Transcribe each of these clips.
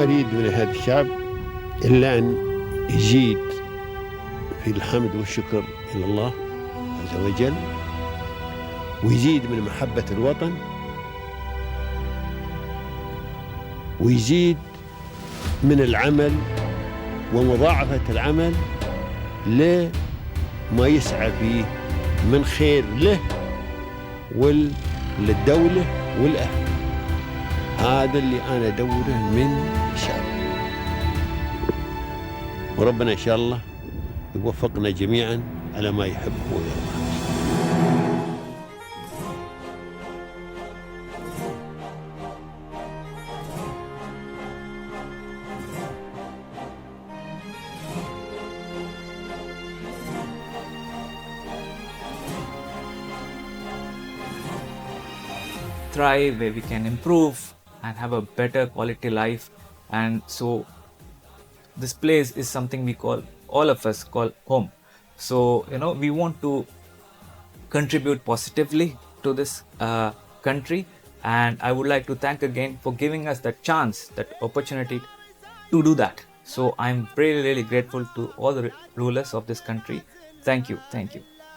ما أريد من هذا الشعب إلا أن يزيد في الحمد والشكر إلى الله عز وجل، ويزيد من محبة الوطن، ويزيد من العمل ومضاعفة العمل لما يسعى فيه من خير له وللدولة والأهل. هذا اللي أنا أدوره من الشعب، وربنا إن شاء الله يوفقنا جميعا على ما يحب ويرضى. Thrive, where we can improve and have a better quality life. And so this place is something we call, all of us call home. So we want to contribute positively to this country, and I would like to thank again for giving us that chance, that opportunity to do that. So I'm really grateful to all the rulers of this country. Thank you.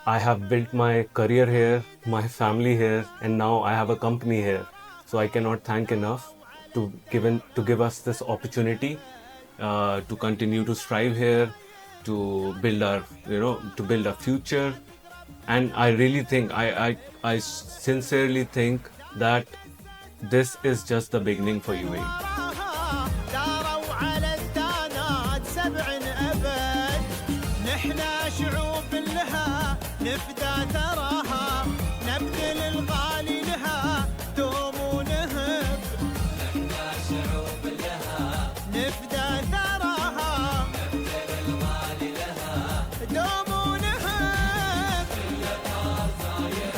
I have built my career here, my family here, and now I have a company here. So I cannot thank enough to give us this opportunity to continue to strive here, to build our future. And I really think, I sincerely think that this is just the beginning for UAE. نفدى ثراها نبذل الغالي لها دوم ونهب. نحنا شعوب لها نفدى ثراها نبذل الغالي لها دوم ونهب.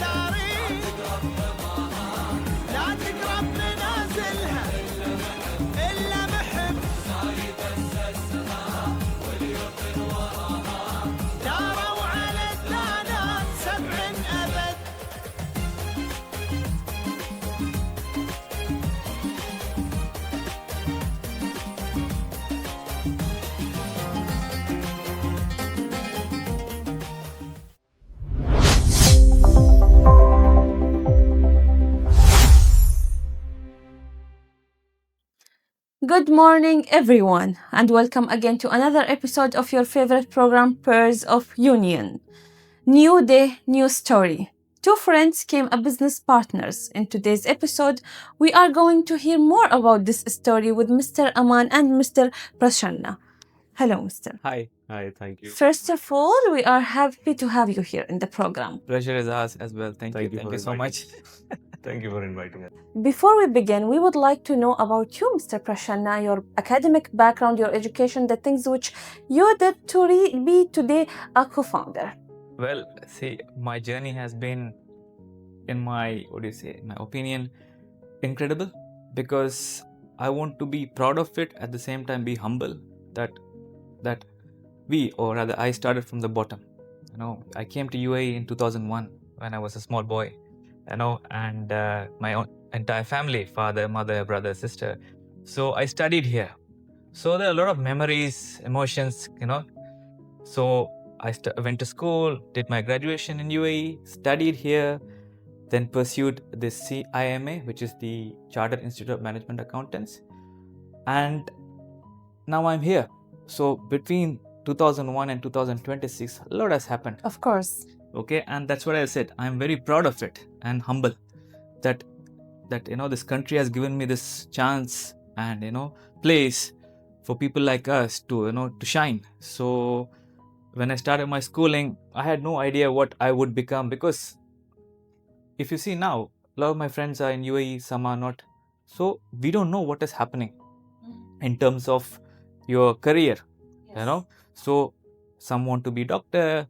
تاريخ لا تقرب منازلها إلا محب. صايد أسسها واليقين وراها داروا على الدانات سبع أبد. Good morning, everyone, and welcome again to another episode of your favorite program, Pairs of Union. New day, new story. Two friends became business partners. In today's episode, we are going to hear more about this story with Mr. Aman and Mr. Prasannah. Hello, Mr. Hi, thank you. First of all, we are happy to have you here in the program. Pleasure is ours as well. Thank you so much. Thank you for inviting us. Before we begin, we would like to know about you, Mr. Prasannah, your academic background, your education, the things which you did to be today a co-founder. Well, see, my journey has been, in my opinion, incredible, because I want to be proud of it, at the same time be humble that I started from the bottom. I came to UAE in 2001 when I was a small boy, and my own entire family, father, mother, brother, sister. So I studied here. So there are a lot of memories, emotions, So I went to school, did my graduation in UAE, studied here, then pursued the CIMA, which is the Chartered Institute of Management Accountants. And now I'm here. So between 2001 and 2026, a lot has happened. Of course. Okay, and that's what I said. I'm very proud of it and humble that this country has given me this chance and place for people like us to to shine. So when I started my schooling, I had no idea what I would become, because if you see now, a lot of my friends are in UAE, some are not. So we don't know what is happening in terms of your career, So some want to be doctor,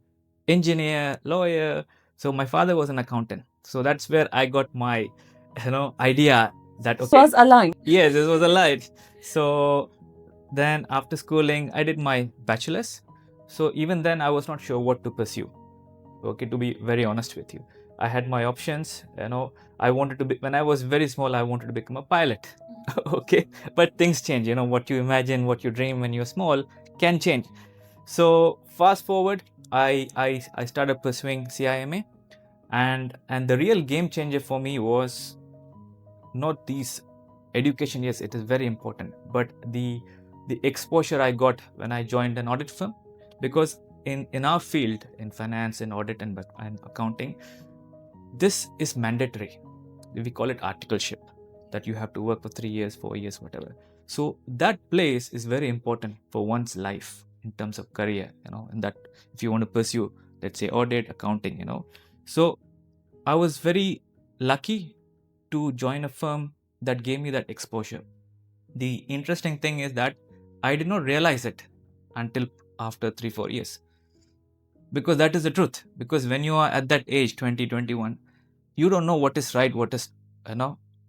engineer, lawyer. So my father was an accountant. So that's where I got my, idea that, okay. It was aligned. Yes, it was aligned. So then after schooling, I did my bachelor's. So even then, I was not sure what to pursue. Okay, to be very honest with you. I had my options, I wanted to be, when I was very small, I wanted to become a pilot. Okay, but things change. What you imagine, what you dream when you're small can change. So fast forward, I started pursuing CIMA, and the real game changer for me was not these education. Yes, it is very important, but the exposure I got when I joined an audit firm, because in our field, in finance, in audit, and accounting, this is mandatory. We call it articleship, that you have to work for 3 years, 4 years, whatever. So that place is very important for one's life in terms of career, and that if you want to pursue, let's say, audit, accounting. So I was very lucky to join a firm that gave me that exposure. The interesting thing is that I did not realize it until after 3-4 years, because that is the truth. Because when you are at that age, 20, 21, you don't know what is right, what is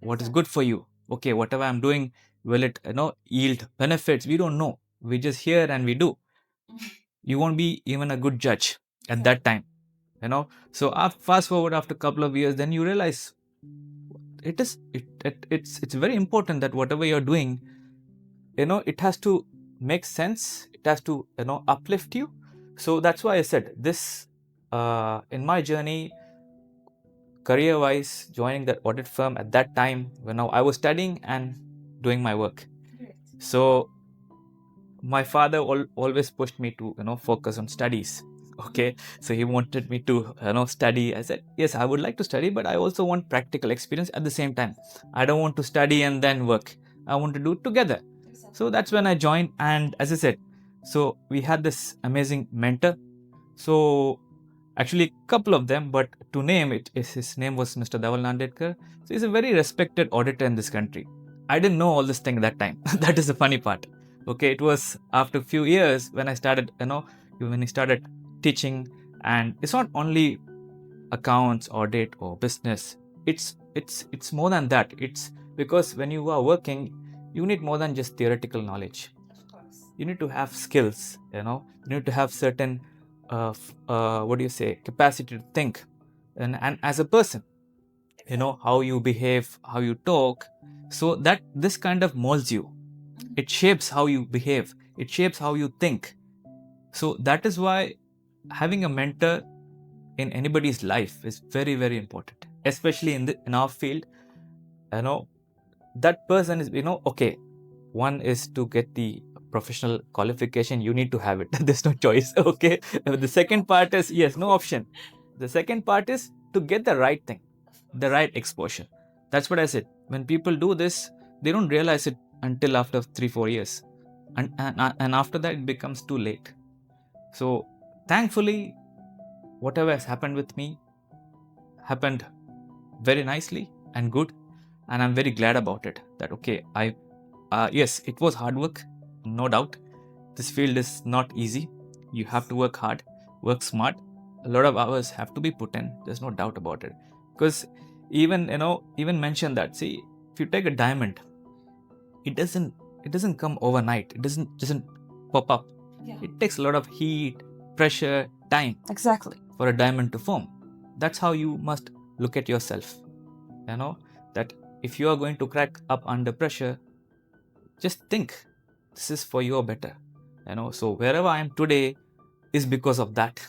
what is good for you. Okay, whatever I'm doing, will it yield benefits? We don't know. We just hear and we do. You won't be even a good judge at that time. So fast forward after a couple of years, then you realize it's very important that whatever you're doing, it has to make sense. It has to uplift you. So that's why I said this, in my journey, career wise, joining that audit firm at that time when I was studying and doing my work. So my father always pushed me to focus on studies. Okay, so he wanted me to study. I said yes, I would like to study, but I also want practical experience at the same time. I don't want to study and then work. I want to do it together. So that's when I joined. And as I said, so we had this amazing mentor. So actually a couple of them, but to name it, his name was Mr. Dhaval Nandedkar. So he's a very respected auditor in this country. I didn't know all this thing that time. That is the funny part. Okay, it was after a few years when I started, when he started teaching. And it's not only accounts, audit, or business. It's more than that. It's because when you are working, you need more than just theoretical knowledge. You need to have skills. You need to have certain capacity to think, and as a person, how you behave, how you talk. So that this kind of molds you. It shapes how you behave. It shapes how you think. So that is why having a mentor in anybody's life is very, very important, especially in our field. That person is, okay, one is to get the professional qualification. You need to have it. There's no choice. Okay, the second part is, yes, no option. The second part is to get the right thing, the right exposure. That's what I said. When people do this, they don't realize it until after 3-4 years, and after that it becomes too late. So thankfully, whatever has happened with me happened very nicely and good, and I'm very glad about it. That okay, yes, it was hard work, no doubt. This field is not easy. You have to work hard, work smart. A lot of hours have to be put in. There's no doubt about it. Because even mention that. See, if you take a diamond, it doesn't come overnight. It doesn't pop up. Yeah. It takes a lot of heat, pressure, time. Exactly. For a diamond to form. That's how you must look at yourself. That if you are going to crack up under pressure, just think this is for your better. So wherever I am today is because of that.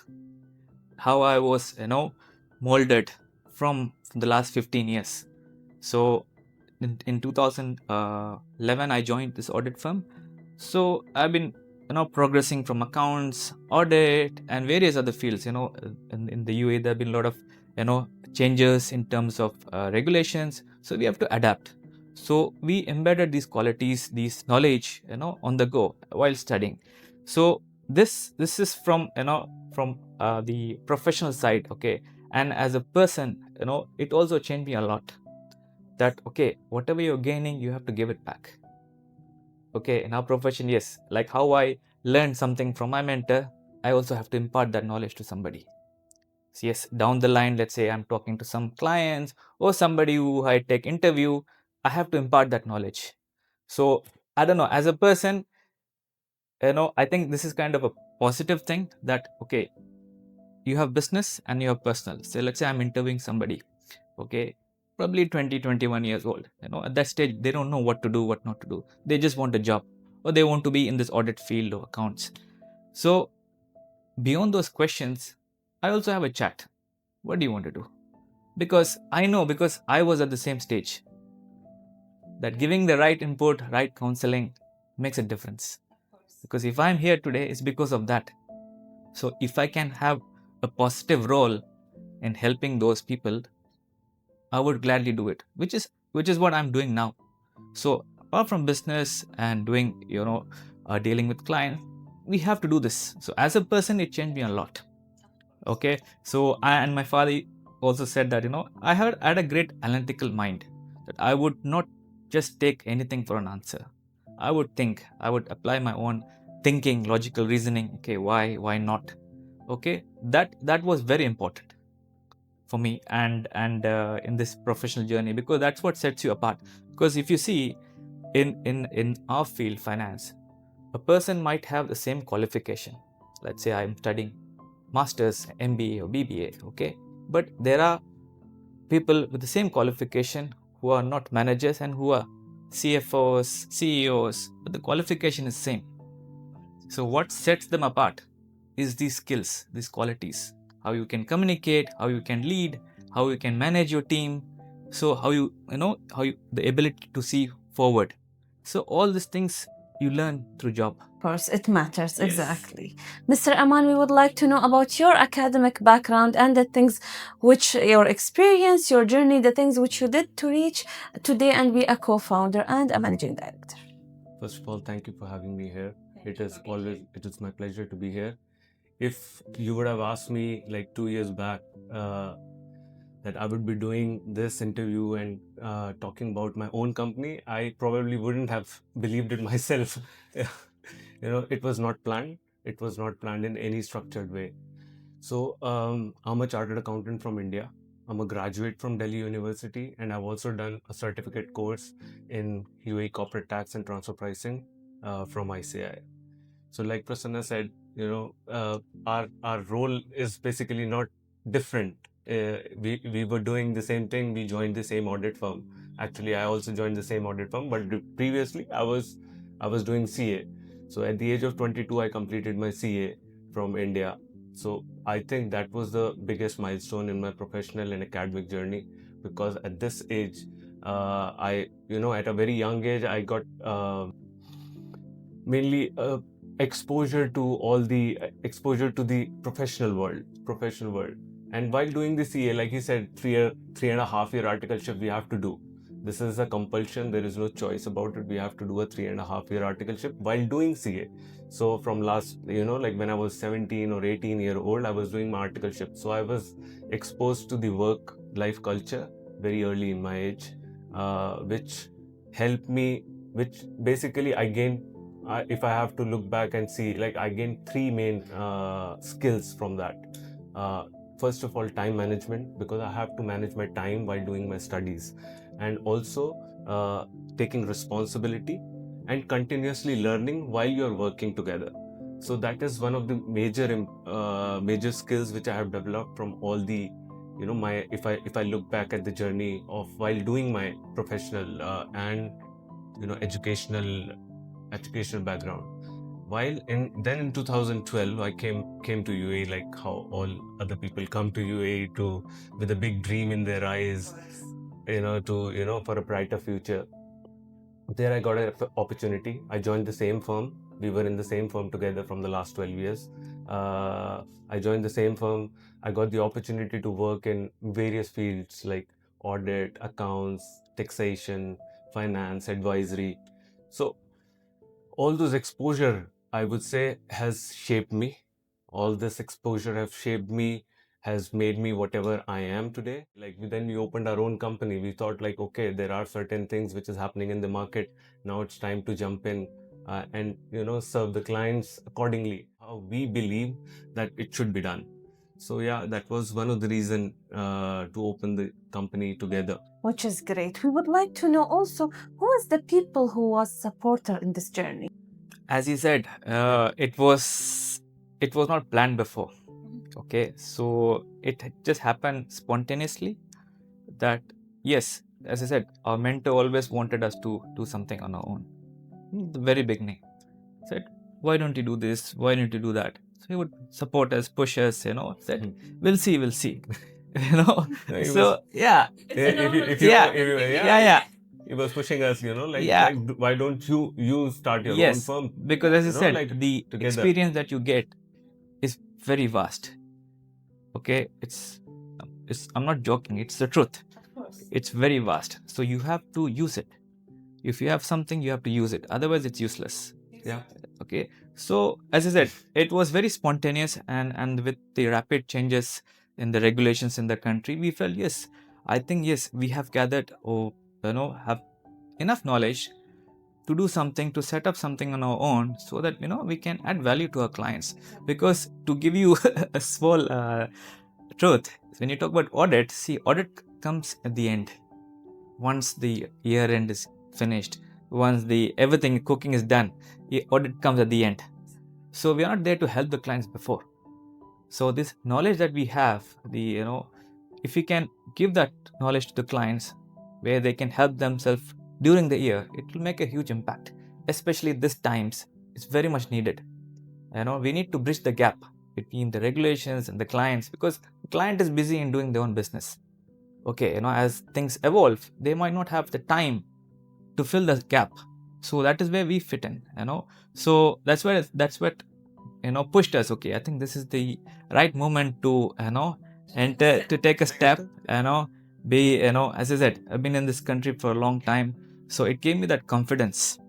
How I was molded from the last 15 years. So in 2011 I joined this audit firm. So I've been progressing from accounts, audit, and various other fields. In the UAE there have been a lot of changes in terms of regulations, so we have to adapt. So we embedded these qualities, these knowledge on the go while studying. So this is from the professional side. Okay, and as a person, it also changed me a lot. That okay, whatever you're gaining, you have to give it back. Okay, in our profession, yes, like how I learned something from my mentor, I also have to impart that knowledge to somebody. So yes, down the line, let's say I'm talking to some clients or somebody who I take interview, I have to impart that knowledge. So I don't know, as a person, I think this is kind of a positive thing. That okay, you have business and you have personal. So let's say I'm interviewing somebody. Okay, probably 20, 21 years old. At that stage, they don't know what to do, what not to do. They just want a job, or they want to be in this audit field of accounts. So beyond those questions, I also have a chat. What do you want to do? Because I know, because I was at the same stage, that giving the right input, right counseling makes a difference. Because if I'm here today, it's because of that. So if I can have a positive role in helping those people, I would gladly do it, which is what I'm doing now. So apart from business and doing, dealing with clients, we have to do this. So as a person, it changed me a lot. Okay, so and my father also said that I had a great analytical mind, that I would not just take anything for an answer. I would think, I would apply my own thinking, logical reasoning. Okay, why not? Okay, that was very important for me and in this professional journey, because that's what sets you apart. Because if you see in our field, finance, a person might have the same qualification. Let's say I'm studying masters, MBA or BBA, okay, but there are people with the same qualification who are not managers and who are CFOs, CEOs, but the qualification is same. So what sets them apart is these skills, these qualities, how you can communicate, how you can lead, how you can manage your team, so how you the ability to see forward. So all these things you learn through job. Of course, it matters. Yes. Exactly. Mr. Aman, we would like to know about your academic background and the things which your experience, your journey, the things which you did to reach today and be a co-founder and a managing director. First of all, thank you for having me here. It is my pleasure to be here. If you would have asked me like 2 years back that I would be doing this interview and talking about my own company, I probably wouldn't have believed it myself. It was not planned. It was not planned in any structured way. So I'm a chartered accountant from India. I'm a graduate from Delhi University, and I've also done a certificate course in UAE corporate tax and transfer pricing from ICI. So like Prasanna said, our role is basically not different. We were doing the same thing. We joined the same audit firm. Actually, I also joined the same audit firm, but previously I was doing CA. So at the age of 22, I completed my CA from India. So I think that was the biggest milestone in my professional and academic journey, because at this age, at a very young age, I got mainly exposure to the professional world. And while doing the CA, like he said, 3.5 year articleship we have to do. This is a compulsion. There is no choice about it. We have to do a 3.5 year articleship while doing CA. So from last, like when I was 17 or 18 year old, I was doing my articleship. So I was exposed to the work life culture very early in my age, which helped me, which basically I gained. If I have to look back and see, like I gained 3 main skills from that. First of all, time management, because I have to manage my time while doing my studies, and also taking responsibility and continuously learning while you're working together. So that is one of the major skills which I have developed from all the if I look back at the journey of while doing my professional and educational background. While in 2012, I came to UAE, like how all other people come to UAE with a big dream in their eyes, for a brighter future. There I got an opportunity. I joined the same firm. We were in the same firm together from the last 12 years. I joined the same firm. I got the opportunity to work in various fields like audit, accounts, taxation, finance, advisory. So all those exposure, I would say, has shaped me. All this exposure have shaped me, has made me whatever I am today. Like then we opened our own company. We thought like, okay, there are certain things which is happening in the market. Now it's time to jump in and serve the clients accordingly, how we believe that it should be done. So yeah, that was one of the reasons to open the company together. Which is great. We would like to know also who is the people who was supporter in this journey. As you said, it was not planned before. Okay, so it just happened spontaneously that yes, as I said, our mentor always wanted us to do something on our own. In the very beginning, said, "Why don't you do this? Why don't you do that?" So he would support us, push us. Said, "We'll see, we'll see." He So was- yeah, yeah. He was pushing us, Yeah. why don't you start your own Yes, firm? because as I said, the together. experience that you get is very vast. Okay, it's I'm not joking. It's the truth. It's very vast. So you have to use it. If you have something, you have to use it. Otherwise, it's useless. Yeah. Okay. So as I said, it was very spontaneous, and with the rapid changes in the regulations in the country, we felt yes. I think yes, we have gathered or have enough knowledge to do something, to set up something on our own, so that we can add value to our clients. Because to give you a small truth, when you talk about audit, see, audit comes at the end. Once the year end is finished, once the everything cooking is done, the audit comes at the end. So we are not there to help the clients before. So this knowledge that we have, if we can give that knowledge to the clients, where they can help themselves during the year, it will make a huge impact. Especially this times, it's very much needed. We need to bridge the gap between the regulations and the clients, because the client is busy in doing their own business. Okay, as things evolve, they might not have the time to fill the gap. So that is where we fit in. So that's what pushed us. Okay, I think this is the right moment to enter, to take a step. Be as I said, I've been in this country for a long time, so it gave me that confidence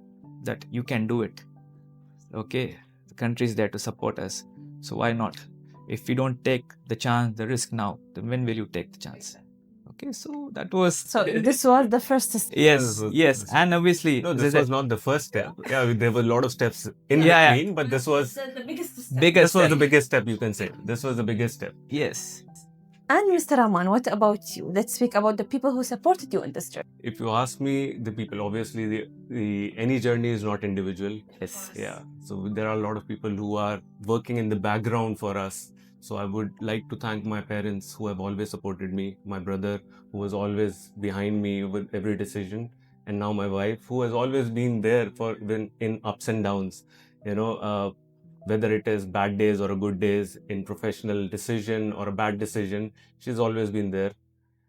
that you can do it. Okay, the country is there to support us, so why not? If you don't take the chance, the risk now, then when will you take the chance? Okay, so that was. So this was the first step. Yes, and obviously, No, as this I was said, not the first step. Yeah, there were a lot of steps in Yeah, between, but this was the biggest step. biggest the step. biggest step, you can say. This was the biggest step. Yes. And Mr. Aman, what about you? Let's speak about the people who supported you in this journey. If you ask me, the people, obviously, the any journey is not individual. Yes. Yeah. So there are a lot of people who are working in the background for us. So I would like to thank my parents who have always supported me, my brother who was always behind me with every decision, and now my wife who has always been there for when in ups and downs. Whether it is bad days or a good days, in professional decision or a bad decision, she's always been there.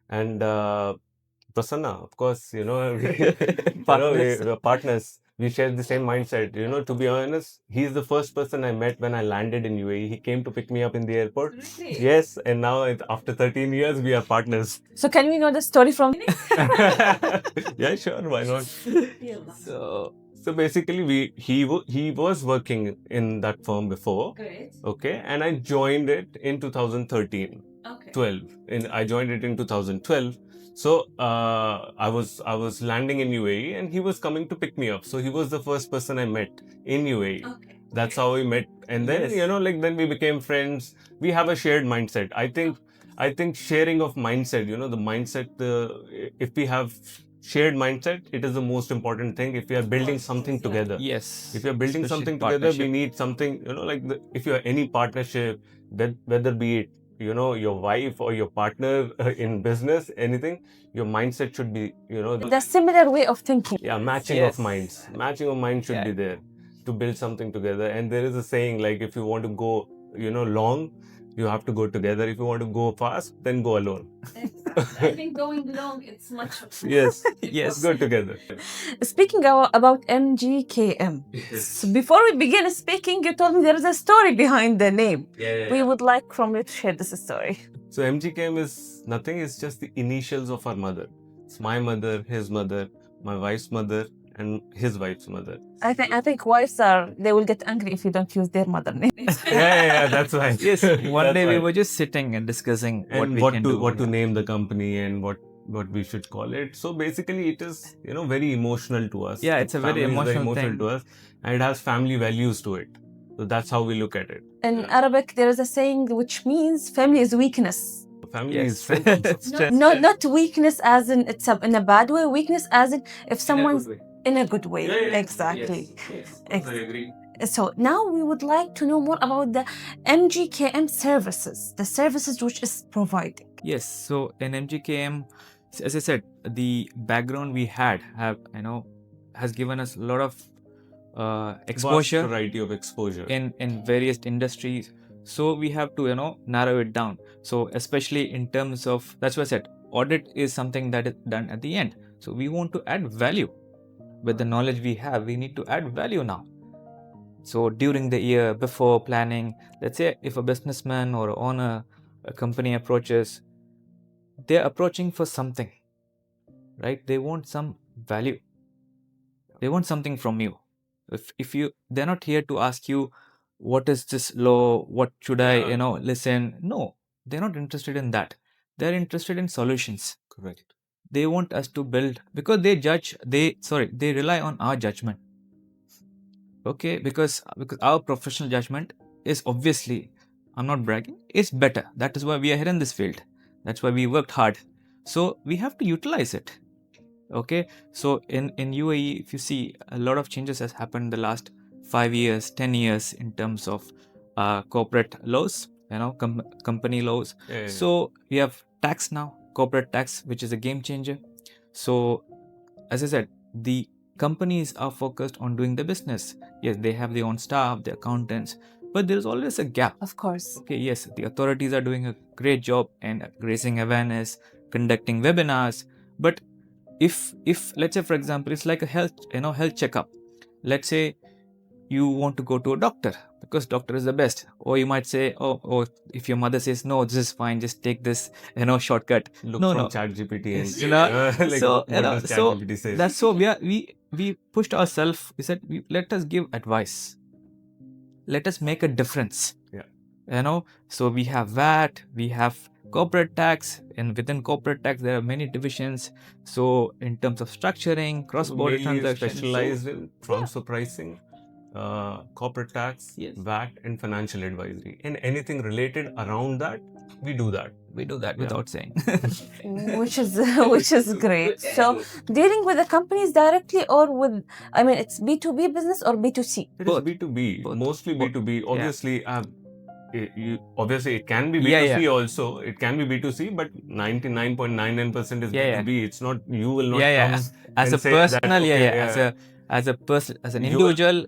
And Prasanna, of course, we're partners. We share the same mindset. To be honest, he's the first person I met when I landed in UAE. He came to pick me up in the airport. Really? Yes, and now after 13 years, we are partners. So can we know the story from Yeah, sure, why not? So basically, he was working in that firm before. Great. Okay, and I joined it in 2013. Okay. 12. I joined it in 2012. So I was landing in UAE and he was coming to pick me up. So he was the first person I met in UAE. Okay. That's how we met. And then Yes. then we became friends. We have a shared mindset. I think sharing of mindset, the mindset, if we have shared mindset, it is the most important thing. If we are building something together. yes. If you're building Especially something together, we partnership. need something, if you're any partnership, whether be it, your wife or your partner in business, anything, your mindset should be, The similar way of thinking. yeah, matching Yes. of minds. Matching of minds should Yeah. be there to build something together. And there is a saying, like, if you want to go, long, you have to go together. If you want to go fast, then go alone. I think going long, it's much. Yes. Yes. Go together. Speaking about MGKM, so before we begin speaking, you told me there is a story behind the name. We would like from you to share this story. So MGKM is nothing, it's just the initials of our mother. It's my mother, his mother, my wife's mother, and his wife's mother. I think wives they will get angry if you don't use their mother name. Yeah, that's right. Yes. One That's day we right. were just sitting and discussing And what we can do. what to name the company and what we should call it. So basically, it is very emotional to us. Yeah, it's a very Family is emotional thing. to us, and it has family values to it. So that's how we look at it. In Arabic, there is a saying which means family is weakness. Family Yes. is strength also. Not weakness as in it's in a bad way. Weakness as in if someone's in a good way. Exactly. Yes. Ex- I agree. So now we would like to know more about the MGKM services, the services which is providing. Yes. So in MGKM, as I said, the background we have has given us a lot of Vast exposure variety of exposure. in various industries. So we have to narrow it down. So especially in terms of, that's why I said audit is something that is done at the end. So we want to add value with the knowledge we have. We need to add value now. So during the year, before planning, let's say if a businessman or owner a company approaches, they're approaching for something, right? They want some value. They want something from you. If you, they're not here to ask you what is this law, what should I listen. No, they're not interested in that. They're interested in solutions. Correct. They want us to build, because they rely on our judgment. Okay, because our professional judgment is, obviously, I'm not bragging, it's better. That is why we are here in this field. That's why we worked hard. So we have to utilize it. Okay, so in UAE, if you see, a lot of changes has happened the last 5 years, 10 years in terms of corporate laws, company laws. Yeah. So we have tax now, corporate tax, which is a game changer. So as I said, the companies are focused on doing the business. Yes, they have their own staff, their accountants, but there's always a gap. Of course. Okay, yes, the authorities are doing a great job in raising awareness, conducting webinars, but if let's say, for example, it's like a health checkup. Let's say you want to go to a doctor because doctor is the best, or you might say, oh, if your mother says no, this is fine, just take this shortcut. Look no from no ChatGPT and Yes, like so what does so ChatGPT say? that's so we pushed ourselves. We said, let us give advice, let us make a difference. So we have VAT, we have corporate tax, and within corporate tax there are many divisions. So in terms of structuring, cross-border Mainly transactions, specialized in transfer pricing, corporate tax, Yes. VAT, and financial advisory, and anything related around that, we do that. we do that without saying. which is great. So dealing with the companies directly, or with, I mean, it's B2B business or B2C? It Both. is B2B, Both. mostly Both. B2B. Yeah. Obviously, obviously it can be B2C Yeah. also. It can be B2C, but 99.99% is Yeah. B2B. It's not, you will not Yeah. come As and a say that, personal, okay, as a person, as an You will- individual,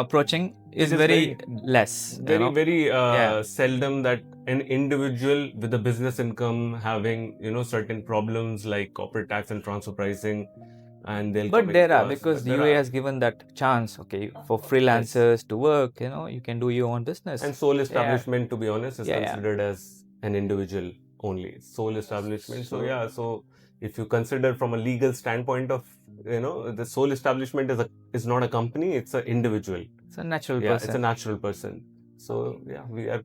approaching is is very less. very Yeah. seldom that an individual with a business income having certain problems like corporate tax and transfer pricing, and they'll But come there to are, us. because But the there UAE are. has given that chance, okay, for freelancers to work. You can do your own business. And sole establishment, to be honest, is Yeah. considered as an individual only. Sole establishment. So if you consider from a legal standpoint of, the sole establishment is not a company, it's an individual. It's a natural Yeah, person. it's a natural person. So yeah, we are.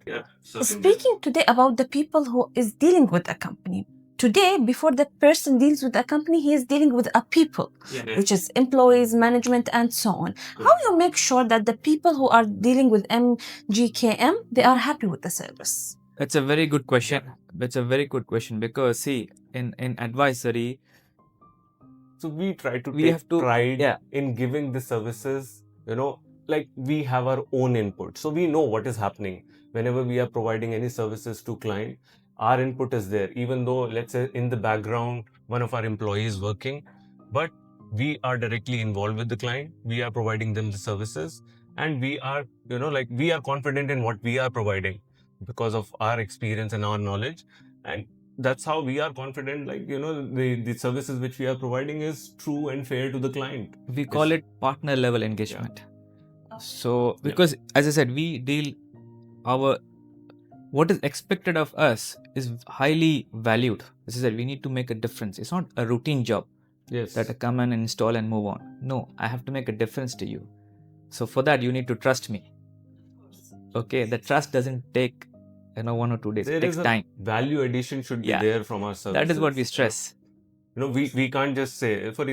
Speaking today about the people who is dealing with a company. Today, before the person deals with a company, he is dealing with a people, which is employees, management, and so on. How you make sure that the people who are dealing with MGKM, they are happy with the service? It's a very good question. It's a very good question, because see, in advisory, So we try to We take have to- pride yeah. in giving the services, like we have our own input. So we know what is happening. Whenever we are providing any services to client, our input is there. Even though, let's say, in the background, one of our employees working, but we are directly involved with the client. We are providing them the services, and we are, we are confident in what we are providing because of our experience and our knowledge. And that's how we are confident, the services which we are providing is true and fair to the client. we call it partner level engagement. So because as I said, we deal what is expected of us is highly valued. As I said, we need to make a difference. It's not a routine job Yes. that I come and install and move on. No, I have to make a difference to you. So for that, you need to trust me. Okay, the trust doesn't take 1 or 2 days. There It takes is a time. value addition should be Yeah. there from our services. That is what we stress. We can't just say, for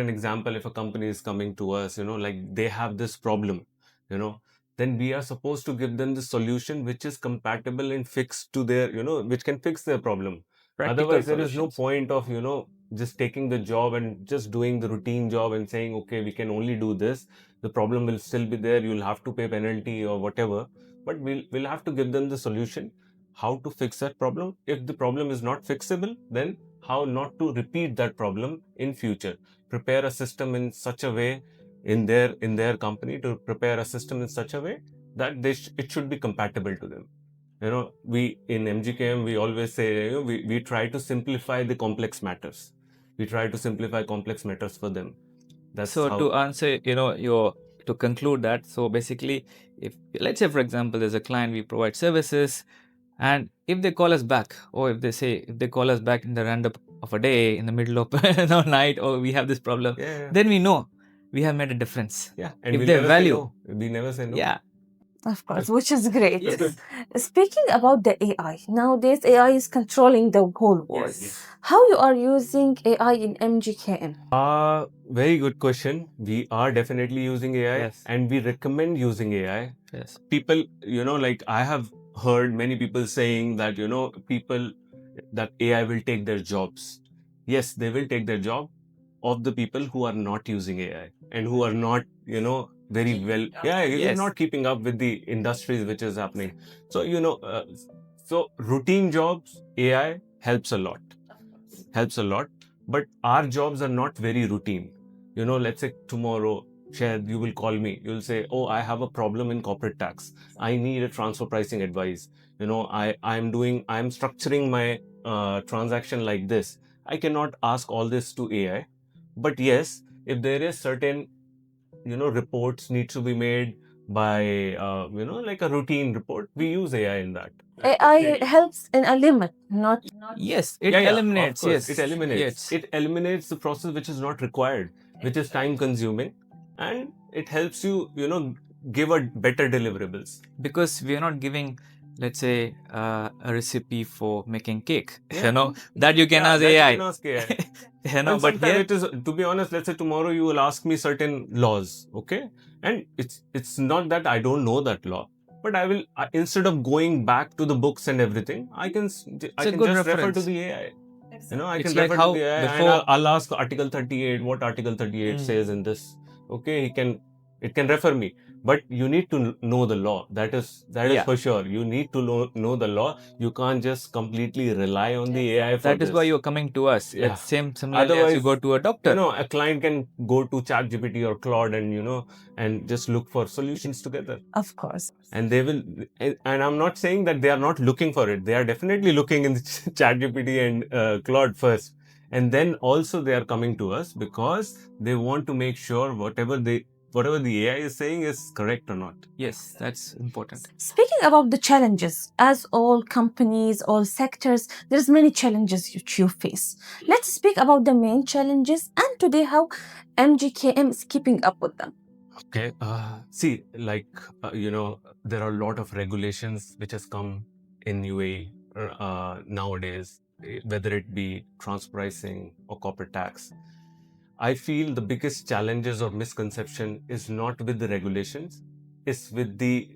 an example, if a company is coming to us, like they have this problem, then we are supposed to give them the solution which is compatible and fixed to their, which can fix their problem. Practical Otherwise, there is no solutions. point of, just taking the job and just doing the routine job and saying, okay, we can only do this. The problem will still be there. You'll have to pay penalty or whatever. But we'll have to give them the solution, how to fix that problem. If the problem is not fixable, then how not to repeat that problem in future. Prepare a system in such a way in their company, to prepare a system in such a way that it should be compatible to them. We in MGKM, we always say, we try to simplify the complex matters. We try to simplify complex matters for them. That's So how. to answer, to conclude that, so basically, if let's say, for example, there's a client, we provide services, and if they call us back, or if they call us back in the random of a day, in the middle of night, or we have this problem, Yeah. then we know we have made a difference. Yeah, and if we'll they never value, say no. We never say no. yeah, Of course, which is great. Yes. Speaking about the AI, nowadays AI is controlling the whole world. Yes. How you are using AI in MGKM? Very good question. We are definitely using AI, Yes. and we recommend using AI. Yes. People, like I have heard many people saying that, that AI will take their jobs. Yes, they will take their job of the people who are not using AI and who are not, very well. Yeah, Yes. not keeping up with the industries which is happening. So, so routine jobs, AI helps a lot. Helps a lot. But our jobs are not very routine. Let's say tomorrow, Shahid, you will call me. You'll say, oh, I have a problem in corporate tax. I need a transfer pricing advice. I'm structuring my transaction like this. I cannot ask all this to AI. But yes, if there is certain, reports need to be made by, like a routine report, we use AI in that. AI helps in a limit, not Yes, it Yeah, eliminates. of course, Yes, it eliminates. Yes. It eliminates the process which is not required, which is time consuming, and it helps you, give a better deliverables. Because we are not giving, let's say, a recipe for making cake. Yeah. That you can ask that AI. You can ask AI. But Sometimes here, it is, to be honest, let's say tomorrow you will ask me certain laws, okay? And it's not that I don't know that law, but I will, instead of going back to the books and everything, I can a good just refer to reference. the AI. I It's can like refer how to the AI and before- I'll ask Article 38, what Article 38 says in this. Okay, it can refer me. But you need to know the law. That is Yeah. for sure. You need to know the law. You can't just completely rely on the AI for that is this. why you're coming to us. Yeah. It's similarly as you go to a doctor. A client can go to ChatGPT or Claude and and just look for solutions together. of course. And they will, and I'm not saying that they are not looking for it. They are definitely looking in the ChatGPT and Claude first, and then also they are coming to us because they want to make sure whatever the AI is saying is correct or not. Yes, that's important. Speaking about the challenges, as all companies, all sectors, there's many challenges you face. Let's speak about the main challenges and today how MGKM is keeping up with them. Okay. See, like, there are a lot of regulations which has come in UAE nowadays, whether it be transfer pricing or corporate tax. I feel the biggest challenges or misconception is not with the regulations, it's with the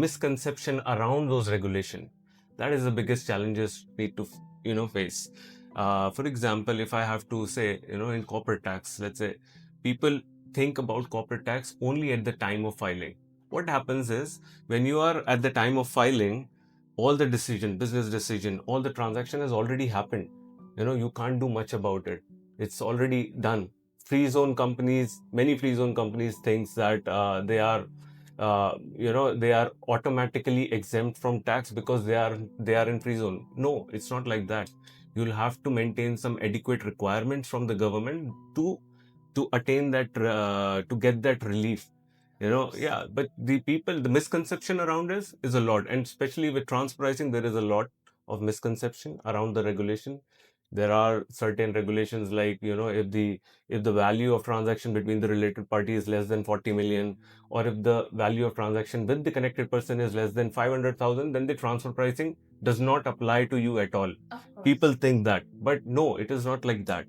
misconception around those regulations. That is the biggest challenges we need to, face. For example, if I have to say, in corporate tax, let's say, people think about corporate tax only at the time of filing. What happens is, when you are at the time of filing, all the business decision, all the transaction has already happened. You can't do much about it. It's already done. Many free zone companies thinks that they are automatically exempt from tax because they are in free zone. No, it's not like that. You'll have to maintain some adequate requirements from the government to attain that, to get that relief. But the misconception around is a lot, and especially with transfer pricing, there is a lot of misconception around the regulation. There are certain regulations like, if the value of transaction between the related party is less than 40 million, or if the value of transaction with the connected person is less than 500,000, then the transfer pricing does not apply to you at all. People think that, but no, it is not like that.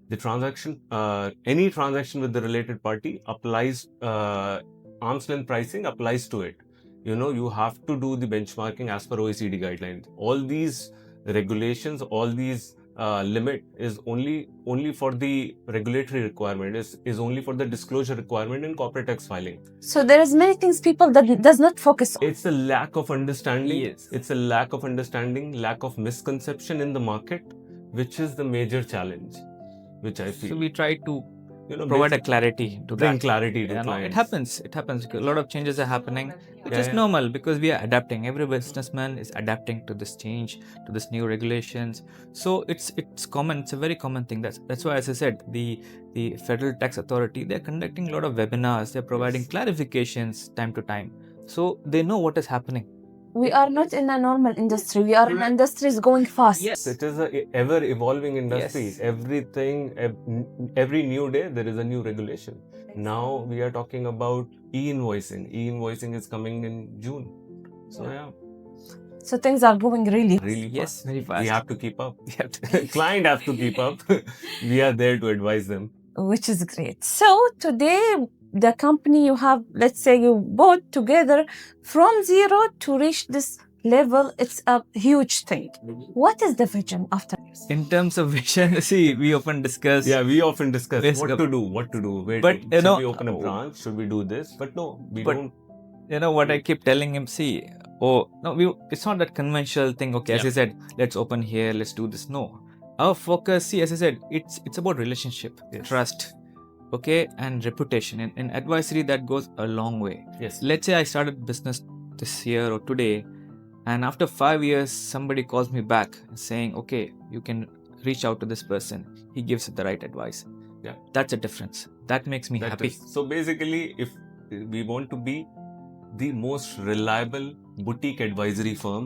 The transaction, any transaction with the related party applies, arm's length pricing applies to it. You have to do the benchmarking as per OECD guidelines. All these regulations, all these limit is only for the regulatory requirement, is only for the disclosure requirement in corporate tax filing. So there is many things people that does not focus on. It's a lack of understanding. Yes. It's a lack of understanding, lack of misconception in the market, which is the major challenge, which I feel. So we try to provide a basic- clarity to bring that. clarity to You know, clients. it happens because a lot of changes are happening, which Yeah, is yeah. normal because we are adapting. Every businessman is adapting to this change, to this new regulations. So it's common. It's a very common thing. That's why, as I said, the Federal Tax Authority, they're conducting a lot of webinars. They're providing clarifications time to time, so they know what is happening. We are not in a normal industry. We are in an industry is going fast. Yes. It is a ever evolving industry. Yes. Every new day there is a new regulation. Now we are talking about e-invoicing. E-invoicing is coming in June. So yeah, So things are going really. really Yes, fast. very fast. We have to keep up. We have to- Client has to keep up. We are there to advise them. Which is great. So today, the company you have, let's say you bought together from zero to reach this level, it's a huge thing. What is the vision after this? In terms of vision, see, we often discuss. Yeah, we often discuss Let's what go. to do, where But, to, you should know, we open a branch, should we do this? But no, we But- don't. You know what I keep telling him? See, oh no, it's not that conventional thing. Okay, as I said, let's open here, let's do this. No, our focus. See, as I said, it's about relationship, Yes. trust, okay, and reputation. In advisory, that goes a long way. Yes. Let's say I started business this year or today, and after 5 years, somebody calls me back saying, okay, you can reach out to this person. He gives the right advice. Yeah. That's a difference. That makes me That happy. is- So basically, if we want to be the most reliable boutique advisory firm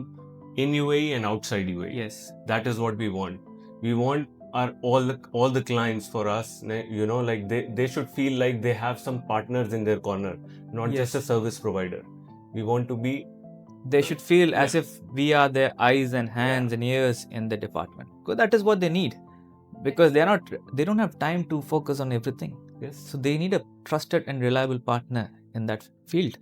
in UAE and outside UAE, Yes. that is what we want. We want all the clients for us, like they should feel like they have some partners in their corner, not just a Yes. service provider. We want to be They should feel as if we are their eyes and hands and ears in the department. Because that is what they need. Because they don't have time to focus on everything. yes. So they need a trusted and reliable partner in that field.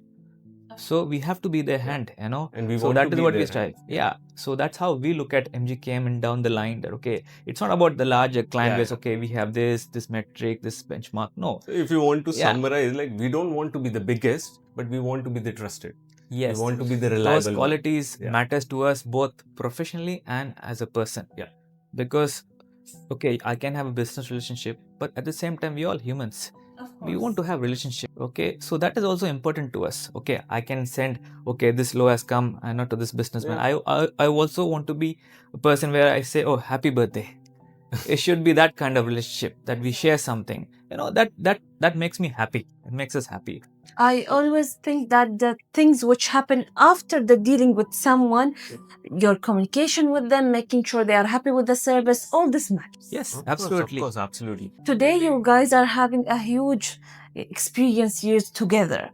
So we have to be their hand, you know. And we So want that to is be what we their strive. hand. Yeah. So that's how we look at MGKM and down the line that, okay, it's not about the larger client Yeah, base. yeah. Okay, we have this metric, this benchmark. No. So if you want to Yeah. summarize, like we don't want to be the biggest, but we want to be the trusted. Yes. We want to be the reliable Those one. qualities Yeah. matters to us both professionally and as a person. Yeah. Because, okay, I can have a business relationship, but at the same time, we all humans. We want to have relationship. Okay, so that is also important to us. Okay, I can send. Okay, this law has come. I know to this businessman. I also want to be a person where I say, oh, happy birthday. It should be that kind of relationship that we share something. You know, that makes me happy. It makes us happy. I always think that the things which happen after the dealing with someone, your communication with them, making sure they are happy with the service, all this matters. Yes, Of absolutely. course, absolutely. Today, you guys are having a huge experience years together.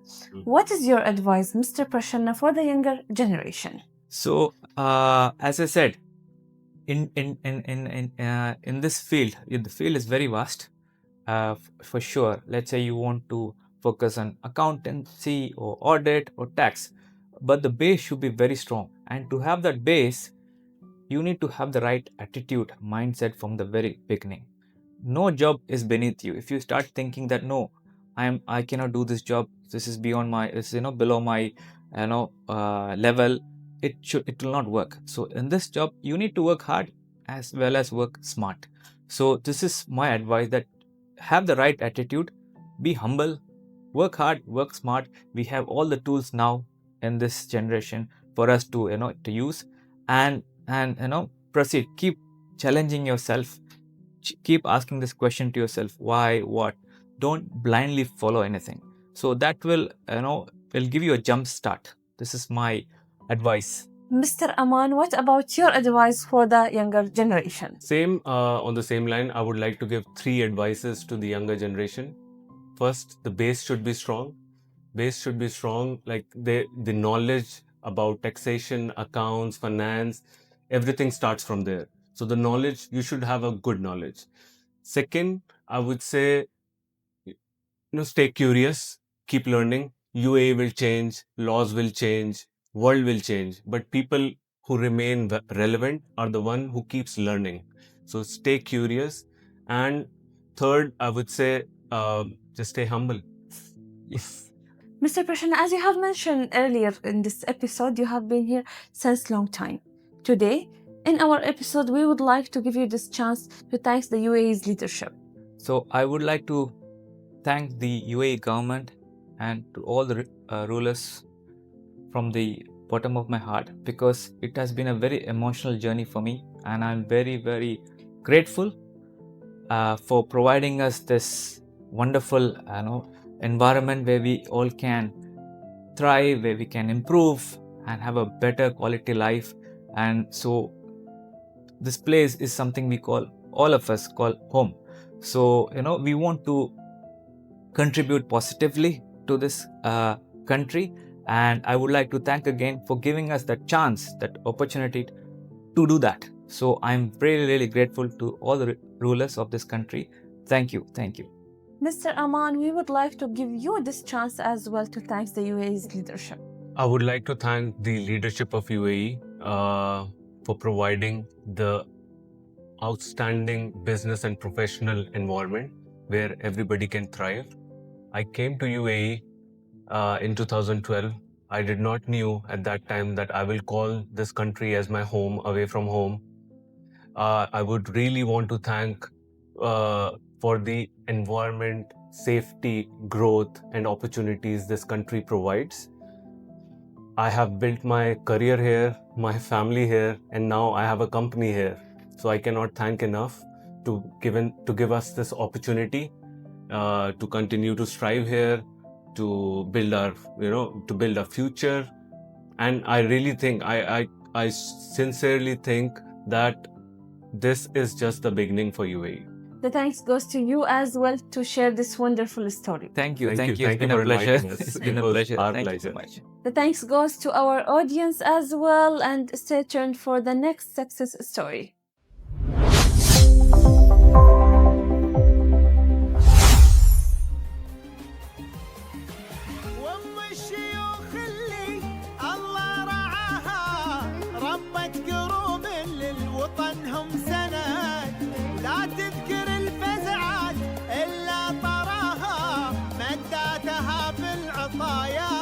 What is your advice, Mr. Prasannah, for the younger generation? So, as I said, in this field, the field is very vast. For sure, let's say you want to focus on accountancy or audit or tax, but the base should be very strong. And to have that base, you need to have the right attitude, mindset from the very beginning. No job is beneath you. If you start thinking that no, I cannot do this job, this is beyond my, it's below my level, it will not work. So in this job, you need to work hard as well as work smart. So this is my advice, that have the right attitude, be humble, work hard, work smart. We have all the tools now in this generation for us to to use, and proceed. Keep challenging yourself. Keep asking this question to yourself: why, what? Don't blindly follow anything. So that will will give you a jump start. This is my advice. Mr. Aman, what about your advice for the younger generation? Same on the same line, I would like to give 3 advices to the younger generation. First, the base should be strong. Base should be strong, like the knowledge about taxation, accounts, finance, everything starts from there. So the knowledge, you should have a good knowledge. Second, I would say, stay curious, keep learning. UAE will change, laws will change, world will change, but people who remain relevant are the one who keeps learning. So stay curious. And third, I would say just stay humble. Yes. Mr. Prasannah, as you have mentioned earlier in this episode, you have been here since long time. Today, in our episode, we would like to give you this chance to thank the UAE's leadership. So I would like to thank the UAE government and to all the rulers from the bottom of my heart, because it has been a very emotional journey for me, and I'm very, very grateful for providing us this wonderful environment where we all can thrive, where we can improve and have a better quality life. And so this place is something we call, all of us call, home. So we want to contribute positively to this country, and I would like to thank again for giving us that chance, that opportunity to do that. So I'm really, really grateful to all the rulers of this country. Thank you. Mr. Aman, we would like to give you this chance as well to thank the UAE's leadership. I would like to thank the leadership of UAE for providing the outstanding business and professional environment where everybody can thrive. I came to UAE in 2012. I did not knew at that time that I will call this country as my home, away from home. I would really want to thank for the environment, safety, growth, and opportunities this country provides. I have built my career here, my family here, and now I have a company here. So I cannot thank enough to give us this opportunity to continue to strive here, to build our future. And I really think, I sincerely think that this is just the beginning for UAE. The thanks goes to you as well to share this wonderful story. Thank you. Thank you It's been a for pleasure. inviting us. It's been It a was pleasure. our Thank you so pleasure. much. The thanks goes to our audience as well, and stay tuned for the next success story. وام الشيوخ اللي الله رعاها ربت قروب للوطن هم سند، لا تذكر الفزعات إلا طراها مداتها بالعطايا